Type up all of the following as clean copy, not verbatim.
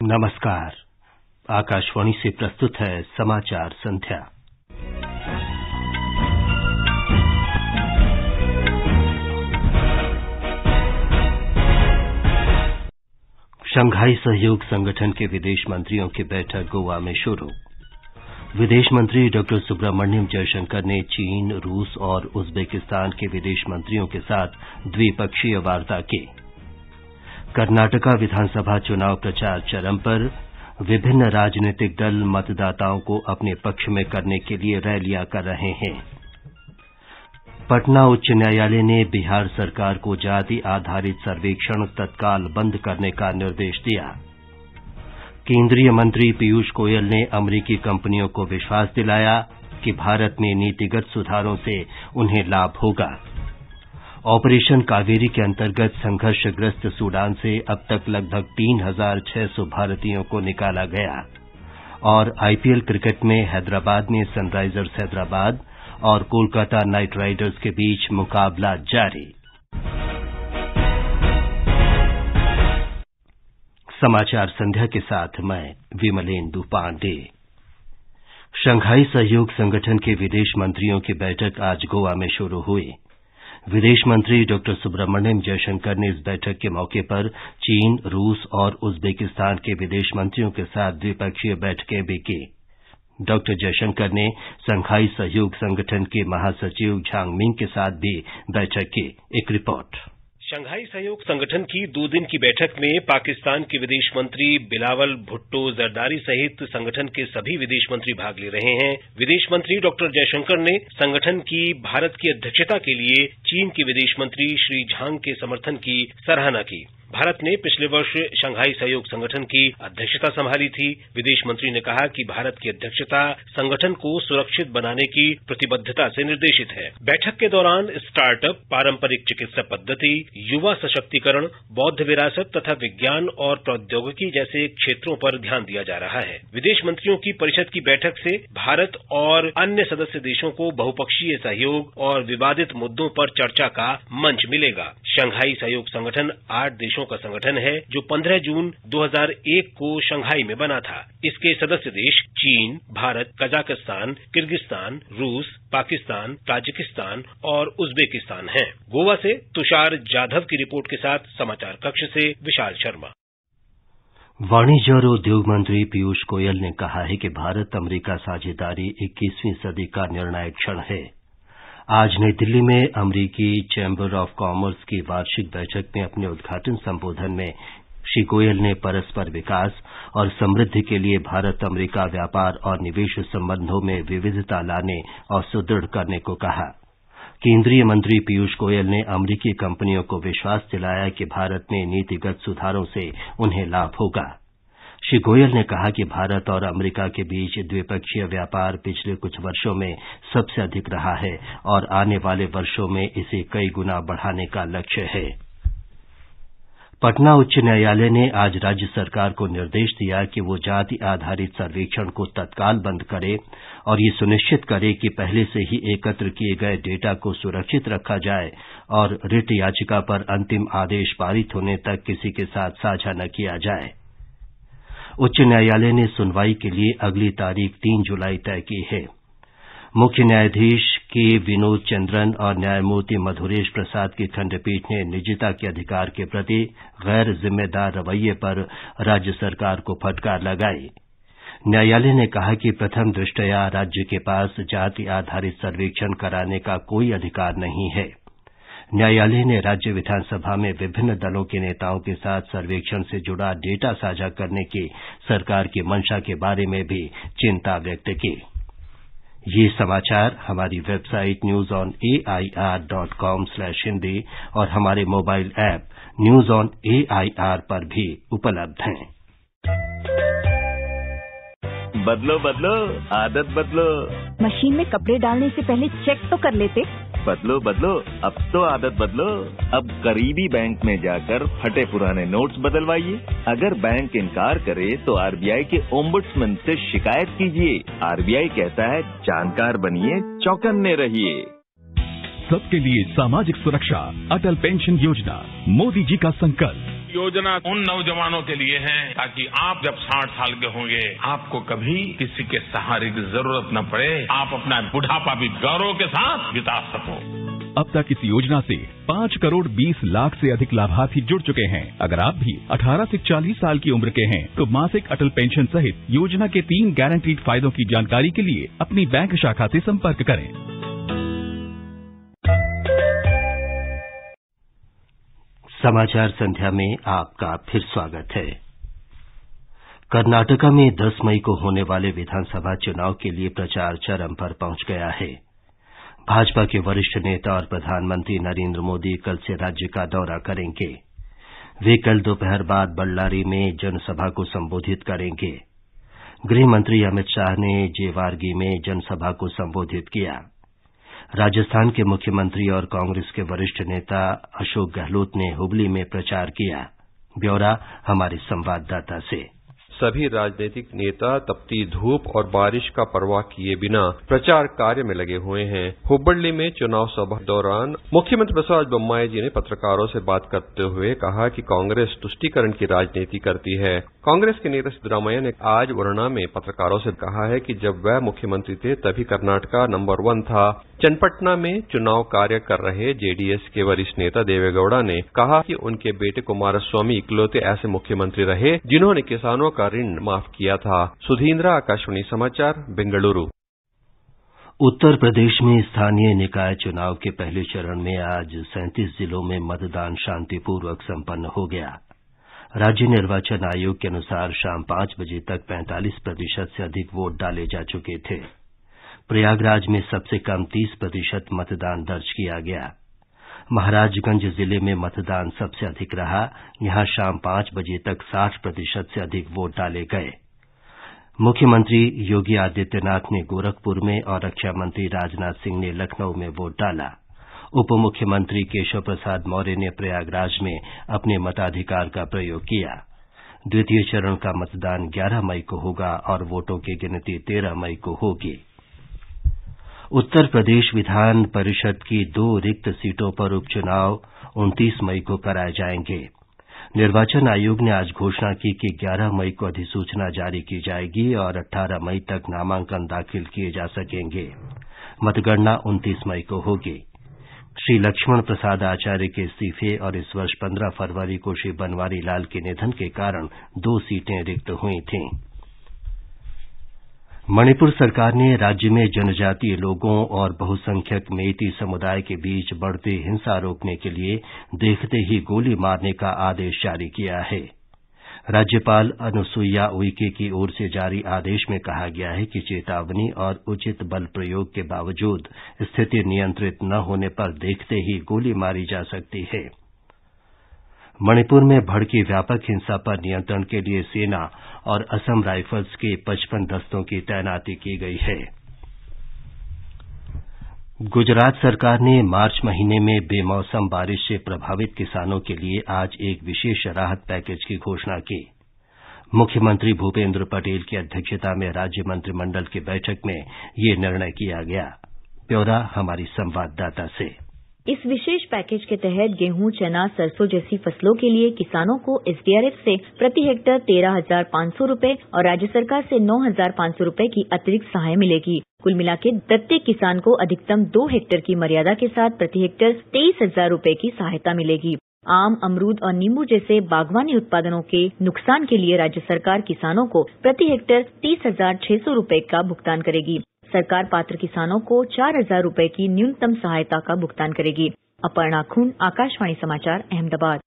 नमस्कार। आकाशवाणी से प्रस्तुत है समाचार संध्या। शंघाई सहयोग संगठन के विदेश मंत्रियों की बैठक गोवा में शुरू। विदेश मंत्री डॉ सुब्रमण्यम जयशंकर ने चीन, रूस और उज्बेकिस्तान के विदेश मंत्रियों के साथ द्विपक्षीय वार्ता की। कर्नाटका विधानसभा चुनाव प्रचार चरम पर। विभिन्न राजनीतिक दल मतदाताओं को अपने पक्ष में करने के लिए रैलियां कर रहे हैं। पटना उच्च न्यायालय ने बिहार सरकार को जाति आधारित सर्वेक्षण तत्काल बंद करने का निर्देश दिया। केंद्रीय मंत्री पीयूष गोयल ने अमरीकी कंपनियों को विश्वास दिलाया कि भारत में नीतिगत सुधारों से उन्हें लाभ होगा। ऑपरेशन कावेरी के अंतर्गत संघर्षग्रस्त सूडान से अब तक लगभग 3,600 भारतीयों को निकाला गया। और आईपीएल क्रिकेट में हैदराबाद में सनराइजर्स हैदराबाद और कोलकाता नाइट राइडर्स के बीच मुकाबला जारी। समाचार संध्या के साथ मैं विमलेंदु पांडे। शंघाई सहयोग संगठन के विदेश मंत्रियों की बैठक आज गोवा में शुरू हुई। विदेश मंत्री डॉ सुब्रमण्यम जयशंकर ने इस बैठक के मौके पर चीन, रूस और उज्बेकिस्तान के विदेश मंत्रियों के साथ द्विपक्षीय बैठकें भी की। डॉ जयशंकर ने शंघाई सहयोग संगठन के महासचिव झांग मिंग के साथ भी बैठक की। एक रिपोर्ट। शंघाई सहयोग संगठन की 2 दिन की बैठक में पाकिस्तान के विदेश मंत्री बिलावल भुट्टो जरदारी सहित संगठन के सभी विदेश मंत्री भाग ले रहे हैं। विदेश मंत्री डॉक्टर जयशंकर ने संगठन की भारत की अध्यक्षता के लिए चीन के विदेश मंत्री श्री झांग के समर्थन की सराहना की। भारत ने पिछले वर्ष शंघाई सहयोग संगठन की अध्यक्षता संभाली थी। विदेश मंत्री ने कहा कि भारत की अध्यक्षता संगठन को सुरक्षित बनाने की प्रतिबद्धता से निर्देशित है। बैठक के दौरान स्टार्टअप, पारंपरिक चिकित्सा पद्धति, युवा सशक्तिकरण, बौद्ध विरासत तथा विज्ञान और प्रौद्योगिकी जैसे क्षेत्रों पर ध्यान दिया जा रहा है। विदेश मंत्रियों की परिषद की बैठक से भारत और अन्य सदस्य देशों को बहुपक्षीय सहयोग और विवादित मुद्दों पर चर्चा का मंच मिलेगा। शंघाई सहयोग संगठन 8 देशों का संगठन है जो 15 जून 2001 को शंघाई में बना था। इसके सदस्य देश चीन, भारत, कजाकिस्तान, किर्गिस्तान, रूस, पाकिस्तान, ताजिकिस्तान और उज्बेकिस्तान हैं। गोवा से तुषार जाधव की रिपोर्ट के साथ समाचार कक्ष से विशाल शर्मा। वाणिज्य और उद्योग मंत्री पीयूष गोयल ने कहा है कि भारत अमेरिका साझेदारी 21वीं सदी का निर्णायक क्षण है। आज नई दिल्ली में अमरीकी चैम्बर ऑफ कॉमर्स की वार्षिक बैठक में अपने उद्घाटन संबोधन में श्री गोयल ने परस्पर विकास और समृद्धि के लिए भारत अमेरिका व्यापार और निवेश संबंधों में विविधता लाने और सुदृढ़ करने को कहा। केंद्रीय मंत्री पीयूष गोयल ने अमरीकी कंपनियों को विश्वास दिलाया कि भारत में नीतिगत सुधारों से उन्हें लाभ होगा। श्री गोयल ने कहा कि भारत और अमेरिका के बीच द्विपक्षीय व्यापार पिछले कुछ वर्षों में सबसे अधिक रहा है और आने वाले वर्षों में इसे कई गुना बढ़ाने का लक्ष्य है। पटना उच्च न्यायालय ने आज राज्य सरकार को निर्देश दिया कि वो जाति आधारित सर्वेक्षण को तत्काल बंद करे और ये सुनिश्चित करे कि पहले से ही एकत्र किए गए डेटा को सुरक्षित रखा जाए और रिट याचिका पर अंतिम आदेश पारित होने तक किसी के साथ साझा न किया जाए। उच्च न्यायालय ने सुनवाई के लिए अगली तारीख 3 जुलाई तय की है। मुख्य न्यायाधीश के विनोद चंद्रन और न्यायमूर्ति मधुरेश प्रसाद की खंडपीठ ने निजता के अधिकार के प्रति गैर जिम्मेदार रवैये पर राज्य सरकार को फटकार लगाई। न्यायालय ने कहा कि प्रथम दृष्टया राज्य के पास जाति आधारित सर्वेक्षण कराने का कोई अधिकार नहीं है। न्यायालय ने राज्य विधानसभा में विभिन्न दलों के नेताओं के साथ सर्वेक्षण से जुड़ा डेटा साझा करने की सरकार की मंशा के बारे में भी चिंता व्यक्त की। ये समाचार हमारी वेबसाइट newsonair.com/hindi और हमारे mobile app news on AIR पर भी उपलब्ध हैं। बदलो बदलो आदत बदलो। मशीन में कपड़े डालने से पहले चेक तो कर लेते। बदलो बदलो अब तो आदत बदलो। अब करीबी बैंक में जाकर फटे पुराने नोट्स बदलवाइए। अगर बैंक इनकार करे तो आरबीआई के ओम्बुड्समैन से शिकायत कीजिए। आरबीआई कहता है जानकार बनिए, चौकन्ने रहिए। सबके लिए सामाजिक सुरक्षा, अटल पेंशन योजना, मोदी जी का संकल्प। योजना उन नौजवानों के लिए है ताकि आप जब 60 साल के होंगे आपको कभी किसी के सहारे की जरूरत न पड़े, आप अपना बुढ़ापा भी गौरव के साथ बिता सको। अब तक इस योजना से 5 करोड़ 20 लाख से अधिक लाभार्थी जुड़ चुके हैं। अगर आप भी 18 से 40 साल की उम्र के हैं तो मासिक अटल पेंशन सहित योजना के 3 गारंटीड फायदों की जानकारी के लिए अपनी बैंक शाखा से संपर्क करें। समाचार संध्या में आपका फिर स्वागत है। कर्नाटका में 10 मई को होने वाले विधानसभा चुनाव के लिए प्रचार चरम पर पहुंच गया है। भाजपा के वरिष्ठ नेता और प्रधानमंत्री नरेंद्र मोदी कल से राज्य का दौरा करेंगे। वे कल दोपहर बाद बल्लारी में जनसभा को संबोधित करेंगे। गृह मंत्री अमित शाह ने जेवारगी में जनसभा को संबोधित किया। राजस्थान के मुख्यमंत्री और कांग्रेस के वरिष्ठ नेता अशोक गहलोत ने हुबली में प्रचार किया। ब्यौरा हमारे संवाददाता से। सभी राजनीतिक नेता तपती धूप और बारिश का परवाह किए बिना प्रचार कार्य में लगे हुए हैं। हुब्बಳ್ಳಿ में चुनाव सभा दौरान मुख्यमंत्री बसवराज बोम्माई जी ने पत्रकारों से बात करते हुए कहा कि कांग्रेस तुष्टीकरण की राजनीति करती है। कांग्रेस के नेता सिद्धरामैया ने आज वरुणा में पत्रकारों से कहा है कि जब वह मुख्यमंत्री थे तभी कर्नाटका नंबर 1 था। चन्नपट्टना में चुनाव कार्य कर रहे जेडीएस के वरिष्ठ नेता देवेगौड़ा ने कहा कि उनके बेटे कुमारस्वामी इकलौते ऐसे मुख्यमंत्री रहे जिन्होंने किसानों का ऋण माफ किया था। सुधींद्रा, आकाशवाणी समाचार, बेंगलुरु। उत्तर प्रदेश में स्थानीय निकाय चुनाव के पहले चरण में आज 37 जिलों में मतदान शांतिपूर्वक संपन्न हो गया। राज्य निर्वाचन आयोग के अनुसार शाम 5 बजे तक 45% से अधिक वोट डाले जा चुके थे। प्रयागराज में सबसे कम 30% मतदान दर्ज किया गया। महाराजगंज जिले में मतदान सबसे अधिक रहा। यहां शाम 5 बजे तक 60% से अधिक वोट डाले गए। मुख्यमंत्री योगी आदित्यनाथ ने गोरखपुर में और रक्षा मंत्री राजनाथ सिंह ने लखनऊ में वोट डाला। उप मुख्यमंत्री केशव प्रसाद मौर्य ने प्रयागराज में अपने मताधिकार का प्रयोग किया। द्वितीय चरण का मतदान 11 मई को होगा और वोटों की गिनती 13 मई को होगी। उत्तर प्रदेश विधान परिषद की 2 रिक्त सीटों पर उपचुनाव 29 मई को कराए जाएंगे। निर्वाचन आयोग ने आज घोषणा की कि 11 मई को अधिसूचना जारी की जाएगी और 18 मई तक नामांकन दाखिल किए जा सकेंगे। मतगणना 29 मई को होगी। श्री लक्ष्मण प्रसाद आचार्य के इस्तीफे और इस वर्ष 15 फरवरी को श्री बनवारी लाल के निधन के कारण 2 सीटें रिक्त हुई थीं। मणिपुर सरकार ने राज्य में जनजातीय लोगों और बहुसंख्यक मेइती समुदाय के बीच बढ़ती हिंसा रोकने के लिए देखते ही गोली मारने का आदेश जारी किया है। राज्यपाल अनुसुईया उइके की ओर से जारी आदेश में कहा गया है कि चेतावनी और उचित बल प्रयोग के बावजूद स्थिति नियंत्रित न होने पर देखते ही गोली मारी जा सकती है। मणिपुर में भड़की व्यापक हिंसा पर नियंत्रण के लिए सेना और असम राइफल्स के 55 दस्तों की तैनाती की गई है। गुजरात सरकार ने मार्च महीने में बेमौसम बारिश से प्रभावित किसानों के लिए आज एक विशेष राहत पैकेज की घोषणा की। मुख्यमंत्री भूपेंद्र पटेल की अध्यक्षता में राज्य मंत्रिमंडल की बैठक में ये निर्णय किया गया। ब्यौरा हमारी संवाददाता से। इस विशेष पैकेज के तहत गेहूं, चना, सरसों जैसी फसलों के लिए किसानों को एसडीआरएफ से प्रति हेक्टेयर 13,500 रूपये और राज्य सरकार से 9,500 रूपये की अतिरिक्त सहाय मिलेगी। कुल मिलाकर प्रत्येक किसान को अधिकतम 2 हेक्टेयर की मर्यादा के साथ प्रति हेक्टेयर 23,000 रूपये की सहायता मिलेगी। आम, अमरूद और नींबू जैसे बागवानी उत्पादनों के नुकसान के लिए राज्य सरकार किसानों को प्रति हेक्टेयर 30,600 रूपये का भुगतान करेगी। सरकार पात्र किसानों को 4,000 रूपये की न्यूनतम सहायता का भुगतान करेगी। अपर्णा खून, आकाशवाणी समाचार, अहमदाबाद।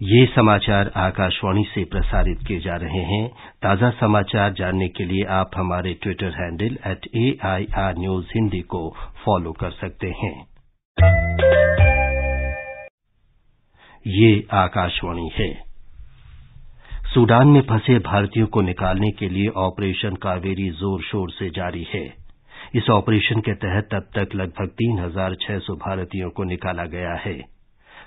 ये समाचार आकाशवाणी से प्रसारित किए जा रहे हैं। ताजा समाचार जानने के लिए आप हमारे Twitter handle @AIR News Hindi को फॉलो कर सकते हैं। ये आकाशवाणी है। सूडान में फंसे भारतीयों को निकालने के लिए ऑपरेशन कावेरी जोर शोर से जारी है। इस ऑपरेशन के तहत अब तक लगभग 3,600 भारतीयों को निकाला गया है।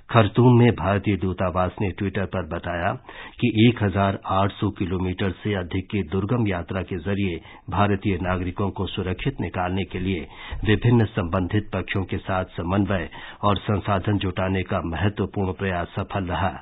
खरतूम में भारतीय दूतावास ने ट्विटर पर बताया कि 1800 किलोमीटर से अधिक की दुर्गम यात्रा के जरिए भारतीय नागरिकों को सुरक्षित निकालने के लिए विभिन्न संबंधित पक्षों के साथ समन्वय और संसाधन जुटाने का महत्वपूर्ण प्रयास सफल रहा।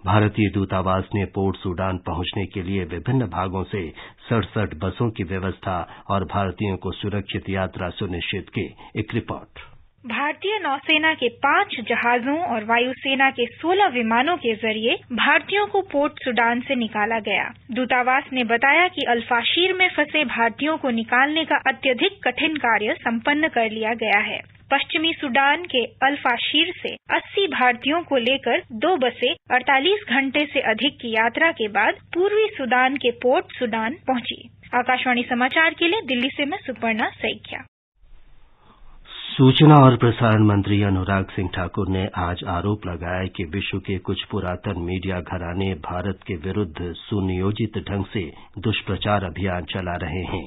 भारतीय दूतावास ने पोर्ट सूडान पहुंचने के लिए विभिन्न भागों से 67 बसों की व्यवस्था और भारतीयों को सुरक्षित यात्रा सुनिश्चित की। एक रिपोर्ट। भारतीय नौसेना के 5 जहाजों और वायुसेना के 16 विमानों के जरिए भारतीयों को पोर्ट सूडान से निकाला गया। दूतावास ने बताया कि अल्फाशीर में फंसे भारतीयों को निकालने का अत्यधिक कठिन कार्य संपन्न कर लिया गया है। पश्चिमी सूडान के अल्फाशीर से 80 भारतीयों को लेकर 2 बसें 48 घंटे से अधिक की यात्रा के बाद पूर्वी सूडान के पोर्ट सूडान पहुंची। आकाशवाणी समाचार के लिए दिल्ली से मैं सुपर्णा सैकिया। सूचना और प्रसारण मंत्री अनुराग सिंह ठाकुर ने आज आरोप लगाया कि विश्व के कुछ पुरातन मीडिया घराने भारत के विरुद्ध सुनियोजित ढंग से दुष्प्रचार अभियान चला रहे हैं।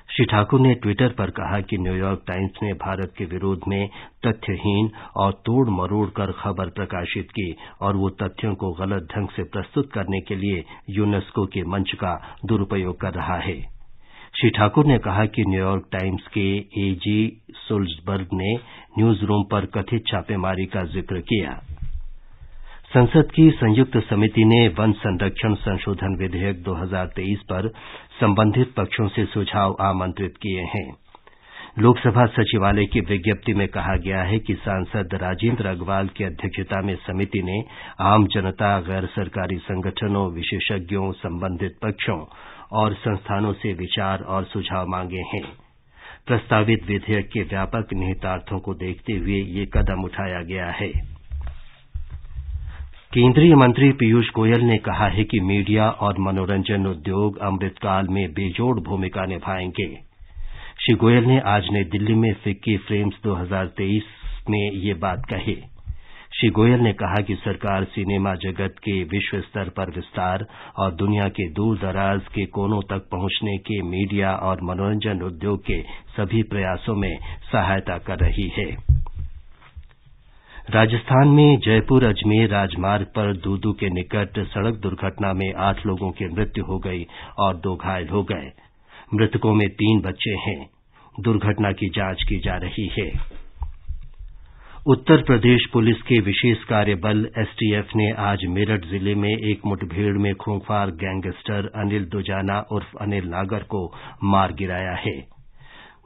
श्री ठाकुर ने ट्विटर पर कहा कि न्यूयॉर्क टाइम्स ने भारत के विरोध में तथ्यहीन और तोड़ मरोड़ कर खबर प्रकाशित की और वो तथ्यों को गलत ढंग से प्रस्तुत करने के लिए यूनेस्को के मंच का दुरुपयोग कर रहा है। श्री ठाकुर ने कहा कि न्यूयॉर्क टाइम्स के एजी सुल्जबर्ग ने न्यूज रूम पर कथित छापेमारी का जिक्र किया। संसद की संयुक्त समिति ने वन संरक्षण संशोधन विधेयक 2023 पर संबंधित पक्षों से सुझाव आमंत्रित किए हैं। लोकसभा सचिवालय की विज्ञप्ति में कहा गया है कि सांसद राजेंद्र अग्रवाल की अध्यक्षता में समिति ने आम जनता, गैर सरकारी संगठनों, विशेषज्ञों, संबंधित पक्षों और संस्थानों से विचार और सुझाव मांगे हैं। प्रस्तावित विधेयक के व्यापक निहितार्थों को देखते हुए ये कदम उठाया गया है। केंद्रीय मंत्री पीयूष गोयल ने कहा है कि मीडिया और मनोरंजन उद्योग अमृतकाल में बेजोड़ भूमिका निभाएंगे। श्री गोयल ने आज नई दिल्ली में फिक्की फ्रेम्स 2023 में ये बात कही। श्री गोयल ने कहा कि सरकार सिनेमा जगत के विश्व स्तर पर विस्तार और दुनिया के दूर दराज के कोनों तक पहुंचने के मीडिया और मनोरंजन उद्योग के सभी प्रयासों में सहायता कर रही है। राजस्थान में जयपुर अजमेर राजमार्ग पर दूदू के निकट सड़क दुर्घटना में 8 लोगों की मृत्यु हो गई और 2 घायल हो गए। मृतकों में 3 बच्चे हैं। दुर्घटना की जांच की जा रही है। उत्तर प्रदेश पुलिस के विशेष कार्य बल एसटीएफ ने आज मेरठ जिले में एक मुठभेड़ में खूंखार गैंगस्टर अनिल दुजाना उर्फ अनिल नागर को मार गिराया है।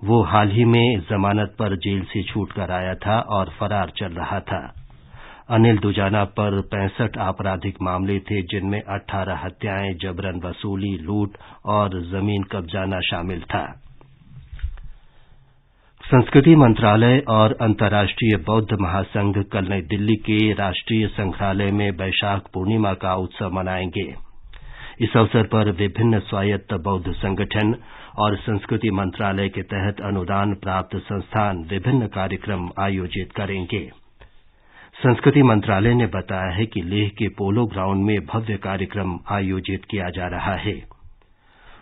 वो हाल ही में जमानत पर जेल से छूटकर आया था और फरार चल रहा था। अनिल दुजाना पर 65 आपराधिक मामले थे, जिनमें 18 हत्याएं, जबरन वसूली, लूट और जमीन कब्जाना शामिल था। संस्कृति मंत्रालय और अंतर्राष्ट्रीय बौद्ध महासंघ कल नई दिल्ली के राष्ट्रीय संग्रहालय में वैशाख पूर्णिमा का उत्सव मनाएंगे। इस अवसर पर विभिन्न स्वायत्त बौद्ध संगठन और संस्कृति मंत्रालय के तहत अनुदान प्राप्त संस्थान विभिन्न कार्यक्रम आयोजित करेंगे। संस्कृति मंत्रालय ने बताया है कि लेह के पोलो ग्राउंड में भव्य कार्यक्रम आयोजित किया जा रहा है।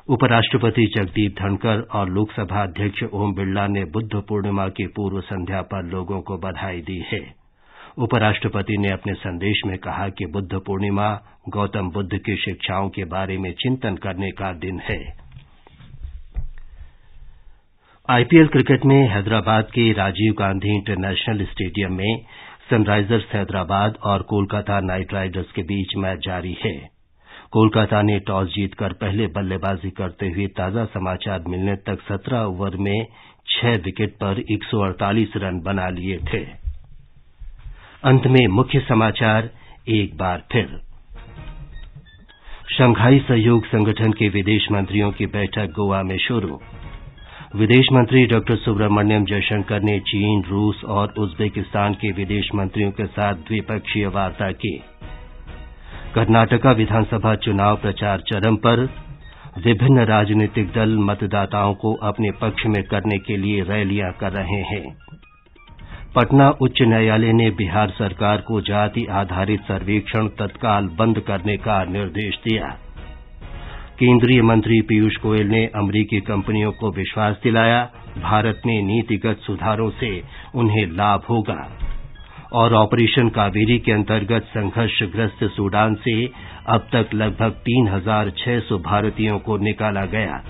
उपराष्ट्रपति जगदीप धनखड़ और लोकसभा अध्यक्ष ओम बिरला ने बुद्ध पूर्णिमा की पूर्व संध्या पर लोगों को बधाई दी है। उपराष्ट्रपति ने अपने संदेश में कहा कि बुद्ध पूर्णिमा गौतम बुद्ध की शिक्षाओं के बारे में चिंतन करने का दिन है। आईपीएल क्रिकेट में हैदराबाद के राजीव गांधी इंटरनेशनल स्टेडियम में सनराइजर्स हैदराबाद और कोलकाता नाइट राइडर्स के बीच मैच जारी है। कोलकाता ने टॉस जीतकर पहले बल्लेबाजी करते हुए ताजा समाचार मिलने तक 17 ओवर में 6 विकेट पर 148 रन बना लिए थे। अंत में मुख्य समाचार एक बार फिर। शंघाई सहयोग संगठन के विदेश मंत्रियों की बैठक गोवा में शुरू। विदेश मंत्री डॉ सुब्रमण्यम जयशंकर ने चीन, रूस और उज्बेकिस्तान के विदेश मंत्रियों के साथ द्विपक्षीय वार्ता की। कर्नाटका विधानसभा चुनाव प्रचार चरम पर। विभिन्न राजनीतिक दल मतदाताओं को अपने पक्ष में करने के लिए रैलियां कर रहे हैं। पटना उच्च न्यायालय ने बिहार सरकार को जाति आधारित सर्वेक्षण तत्काल बंद करने का निर्देश दिया। केंद्रीय मंत्री पीयूष गोयल ने अमरीकी कंपनियों को विश्वास दिलाया, भारत में नीतिगत सुधारों से उन्हें लाभ होगा। और ऑपरेशन कावेरी के अंतर्गत संघर्षग्रस्त सूडान से अब तक लगभग 3,600 भारतीयों को निकाला गया।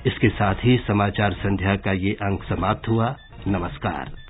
इसके साथ ही समाचार संध्या का ये अंक समाप्त हुआ। नमस्कार।